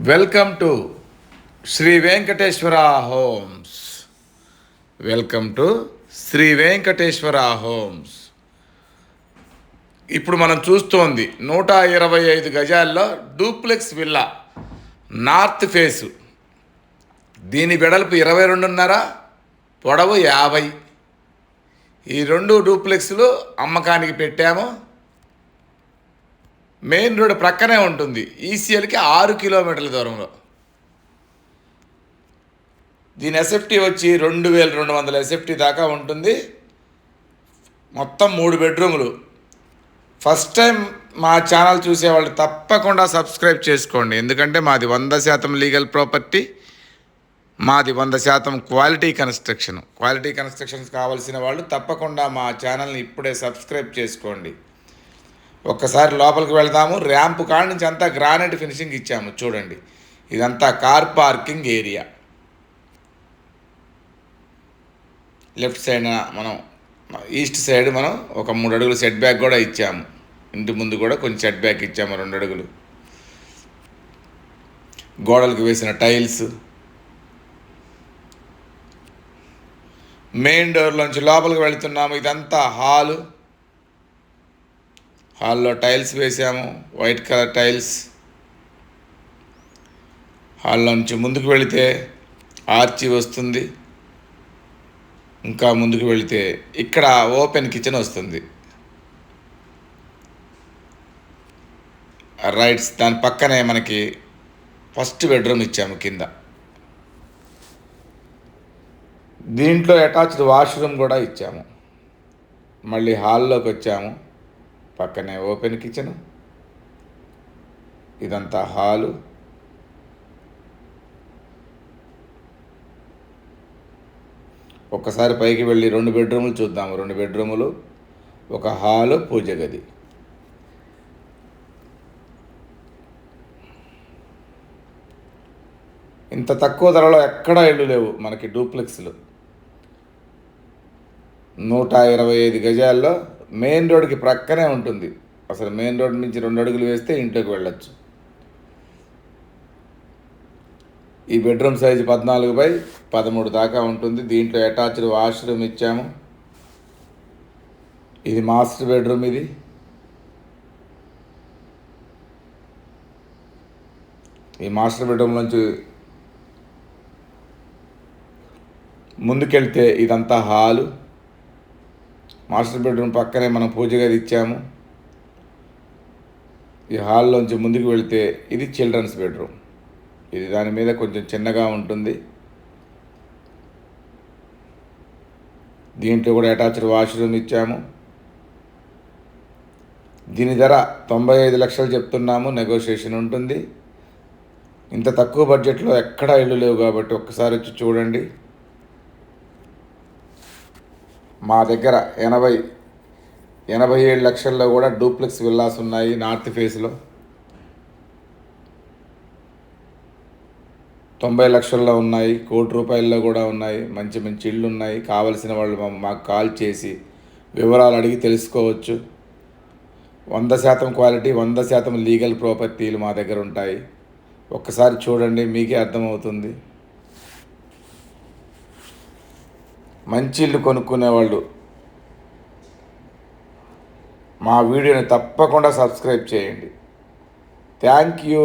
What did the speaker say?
Welcome to Sri Venkateswara Homes. Welcome to Sri Venkateswara Homes. ఇప్పుడు మనం చూస్తోంది 125 గజాల్లో డూప్లెక్స్ విల్లా, నార్త్ ఫేసు. దీని వెడల్పు 22.5, పొడవు 50. ఈ రెండు డూప్లెక్స్లు అమ్మకానికి పెట్టాము. మెయిన్ రోడ్ ప్రక్కనే ఉంటుంది, ఈసీఎల్కి 6 కిలోమీటర్ల దూరంలో. దీని ఎస్ఎఫ్టీ వచ్చి 2200 ఎస్ఎఫ్టీ దాకా ఉంటుంది. మొత్తం 3 బెడ్రూములు. ఫస్ట్ టైం మా ఛానల్ చూసేవాళ్ళు తప్పకుండా సబ్స్క్రైబ్ చేసుకోండి, ఎందుకంటే మాది 100% లీగల్ ప్రాపర్టీ, మాది 100% క్వాలిటీ కన్స్ట్రక్షన్. క్వాలిటీ కన్స్ట్రక్షన్స్ కావాల్సిన వాళ్ళు తప్పకుండా మా ఛానల్ని ఇప్పుడే సబ్స్క్రైబ్ చేసుకోండి. ఒక్కసారి లోపలికి వెళ్దాము. ర్యాంపు కాడ నుంచి అంతా గ్రానైట్ ఫినిషింగ్ ఇచ్చాము, చూడండి. ఇదంతా car parking area. Left side మనం ఈస్ట్ సైడ్ మనం ఒక 3 అడుగులు సెట్ బ్యాక్ కూడా ఇచ్చాము. ఇంటి ముందు కూడా కొంచెం సెట్ బ్యాక్ ఇచ్చాము, 2 అడుగులు. గోడలకు వేసిన టైల్స్. మెయిన్ డోర్లోంచి లోపలికి వెళుతున్నాము. ఇదంతా హాల్లో టైల్స్ వేసాము, వైట్ కలర్ టైల్స్. హాల్లో నుంచి ముందుకు వెళితే ఆర్చి వస్తుంది. ఇంకా ముందుకు వెళితే ఇక్కడ ఓపెన్ కిచెన్ వస్తుంది. రైట్స్ దాని పక్కనే మనకి ఫస్ట్ బెడ్రూమ్ ఇచ్చాము కింద. దీంట్లో అటాచ్డ్ వాష్రూమ్ కూడా ఇచ్చాము. మళ్ళీ హాల్లోకి వచ్చాము, పక్కనే ఓపెన్ కిచెన్. ఇదంతా హాలు. ఒక్కసారి పైకి వెళ్ళి 2 బెడ్రూములు చూద్దాము. 2 బెడ్రూములు, ఒక హాలు, పూజ గది. ఇంత తక్కువ ధరలో ఎక్కడా ఇళ్ళు లేవు మనకి డూప్లెక్స్లు. 125 గజాల్లో మెయిన్ రోడ్కి ప్రక్కనే ఉంటుంది. అసలు మెయిన్ రోడ్ నుంచి 2 అడుగులు వేస్తే ఇంట్లోకి వెళ్ళొచ్చు. ఈ బెడ్రూమ్ సైజు 14x13 దాకా ఉంటుంది. దీంట్లో అటాచ్డ్ వాష్రూమ్ ఇచ్చాము. ఇది మాస్టర్ బెడ్రూమ్. ఈ మాస్టర్ బెడ్రూమ్ నుంచి ముందుకెళ్తే ఇదంతా హాలు. మాస్టర్ బెడ్రూమ్ పక్కనే మనం పూజ గది ఇచ్చాము. ఈ హాల్లోంచి ముందుకు వెళితే ఇది చిల్డ్రన్స్ బెడ్రూమ్. ఇది దాని మీద కొంచెం చిన్నగా ఉంటుంది. దీంట్లో కూడా అటాచ్డ్ వాష్రూమ్ ఇచ్చాము. దీని ధర 95 లక్షలు చెప్తున్నాము, నెగోషియేషన్ ఉంటుంది. ఇంత తక్కువ బడ్జెట్లో ఎక్కడా ఇళ్ళు లేవు కాబట్టి ఒక్కసారి వచ్చి చూడండి. మా దగ్గర 87 లక్షల్లో కూడా డూప్లెక్స్ విల్లాస్ ఉన్నాయి. నార్త్ ఫేస్లో 90 లక్షల్లో ఉన్నాయి, 1 కోటి రూపాయల్లో కూడా ఉన్నాయి. మంచి మంచి ఇళ్ళు ఉన్నాయి. కావలసిన వాళ్ళు మాకు కాల్ చేసి వివరాలు అడిగి తెలుసుకోవచ్చు. 100% క్వాలిటీ, 100% లీగల్ ప్రాపర్టీలు మా దగ్గర ఉంటాయి. ఒక్కసారి చూడండి, మీకే అర్థమవుతుంది. మంచి ఇల్లు కొనుక్కునేవాళ్ళు మా వీడియోని తప్పకుండా సబ్స్క్రైబ్ చేయండి. Thank you.